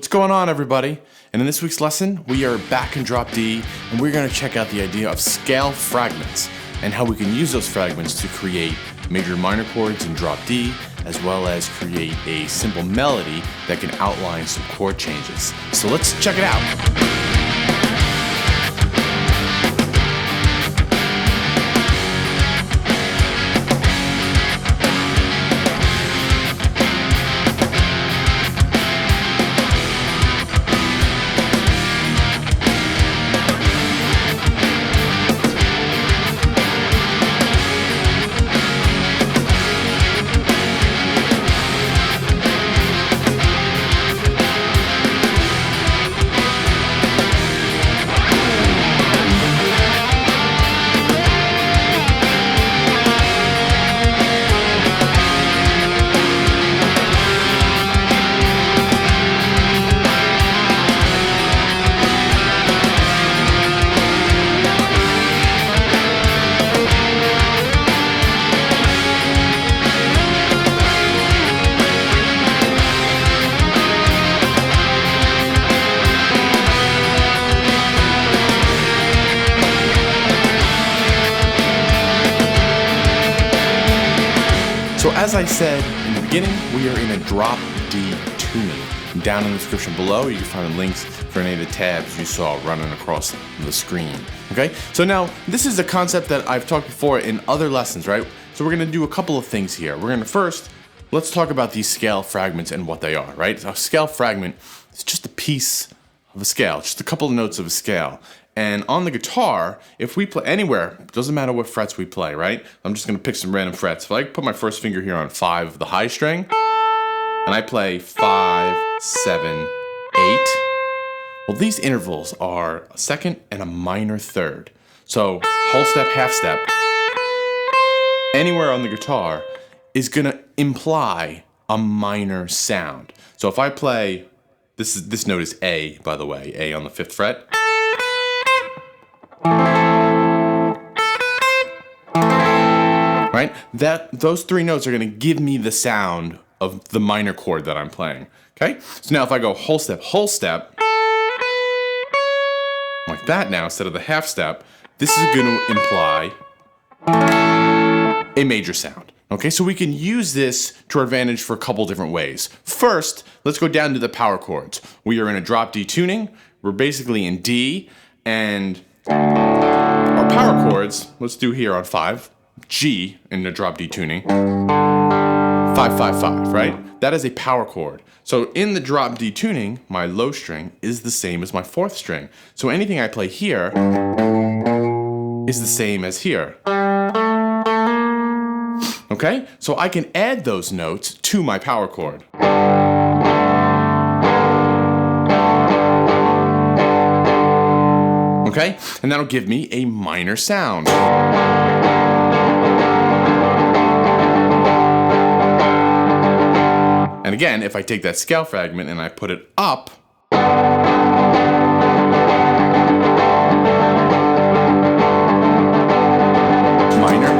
What's going on, everybody? And in this week's lesson, we are back in drop D, and we're going to check out the idea of scale fragments and how we can use those fragments to create major and minor chords in drop D, as well as create a simple melody that can outline some chord changes. So let's check it out. So as I said in the beginning, we are in a drop D tuning. Down in the description below, you can find links for any of the tabs you saw running across the screen. Okay, so now this is a concept that I've talked before in other lessons, right? So we're gonna do a couple of things here. We're gonna first, let's talk about these scale fragments and what they are, right? A scale fragment is just a piece of a scale, just a couple of notes of a scale. And on the guitar, if we play anywhere, it doesn't matter what frets we play, right? I'm just gonna pick some random frets. If I put my first finger here on 5, the high string, and I play 5, 7, 8, well, these intervals are a second and a minor third. So whole step, half step, anywhere on the guitar is gonna imply a minor sound. So if I play, this note is A, by the way, A on the 5th fret. Right? Those 3 notes are going to give me the sound of the minor chord that I'm playing. Okay? So now if I go whole step, like that now instead of the half step, this is going to imply a major sound. Okay? So we can use this to our advantage for a couple different ways. First, let's go down to the power chords. We are in a drop D tuning. We're basically in D, and our power chords, let's do here on 5, G in the drop D tuning, 5, 5, 5, right? That is a power chord. So in the drop D tuning, my low string is the same as my 4th string. So anything I play here is the same as here. Okay? So I can add those notes to my power chord. Okay? And that'll give me a minor sound. And again, if I take that scale fragment and I put it up, minor.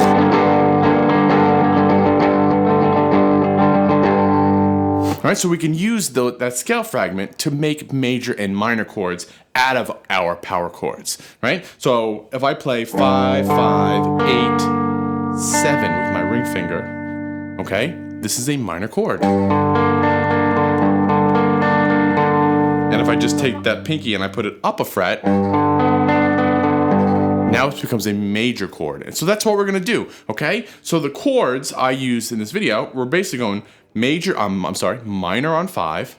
All right, so we can use that scale fragment to make major and minor chords out of our power chords, right? So if I play 5, 5, 8, 7 with my ring finger, okay, this is a minor chord. And if I just take that pinky and I put it up a fret, now it becomes a major chord. And so that's what we're gonna do, okay? So the chords I used in this video, we're basically going minor on 5,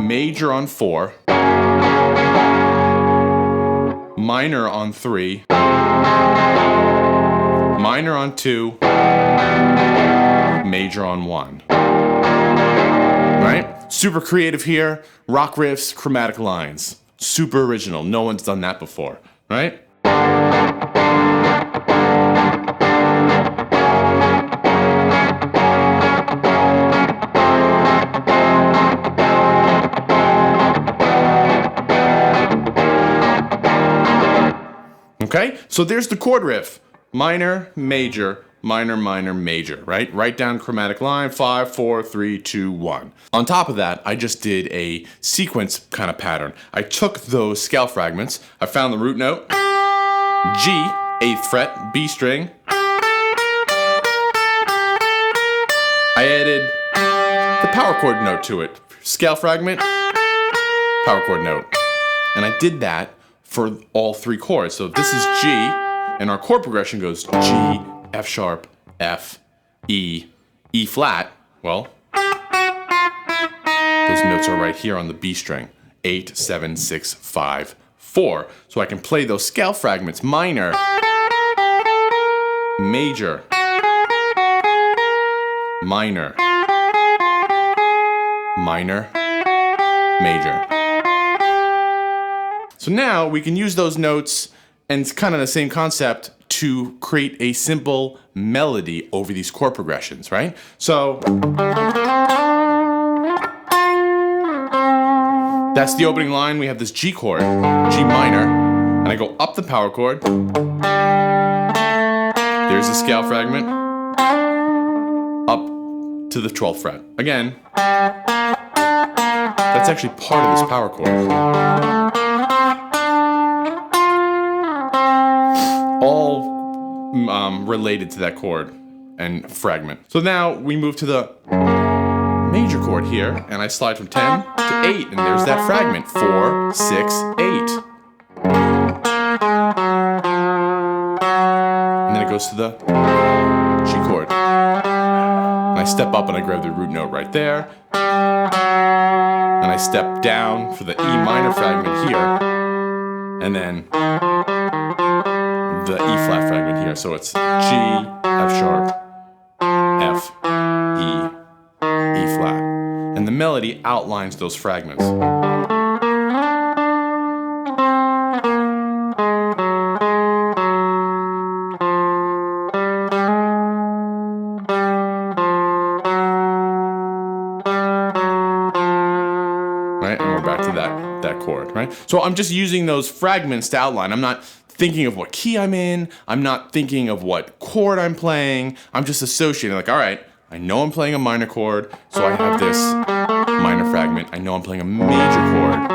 major on 4, minor on 3, minor on 2, major on 1. Right? Super creative here, rock riffs, chromatic lines. Super original, no one's done that before, right? Okay, so there's the chord riff. Minor, major, minor, minor, major, right? Write down chromatic line, 5, 4, 3, 2, 1. On top of that, I just did a sequence kind of pattern. I took those scale fragments, I found the root note, G, 8th fret, B string. I added the power chord note to it. Scale fragment, power chord note. And I did that for all 3 chords. So if this is G, and our chord progression goes G, F sharp, F, E, E flat, well, those notes are right here on the B string. 8, 7, 6, 5, 4. So I can play those scale fragments, minor, major, minor, minor, major. So now we can use those notes, and it's kind of the same concept, to create a simple melody over these chord progressions, right? So that's the opening line. We have this G chord, G minor, and I go up the power chord. There's the scale fragment, up to the 12th fret. Again, that's actually part of this power chord. All related to that chord and fragment. So now we move to the major chord here, and I slide from 10 to 8, and there's that fragment, 4, 6, 8. And then it goes to the G chord. And I step up and I grab the root note right there. And I step down for the E minor fragment here. And then the E flat fragment here. So it's G, F sharp, F, E, E flat. And the melody outlines those fragments. Right? And we're back to that chord, right? So I'm just using those fragments to outline. I'm not thinking of what key I'm in. I'm not thinking of what chord I'm playing. I'm just associating, like, all right, I know I'm playing a minor chord, so I have this minor fragment. I know I'm playing a major chord,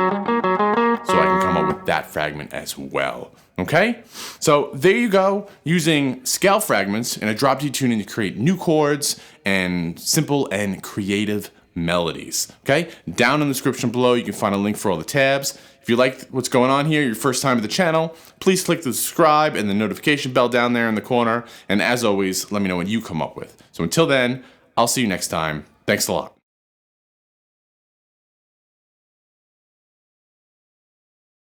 so I can come up with that fragment as well. Okay? So there you go, using scale fragments in a drop D tuning to create new chords and simple and creative melodies. Okay? Down in the description below, you can find a link for all the tabs. If you like what's going on here, your first time to the channel, please click the subscribe and the notification bell down there in the corner. And as always, let me know what you come up with. So until then, I'll see you next time. Thanks a lot.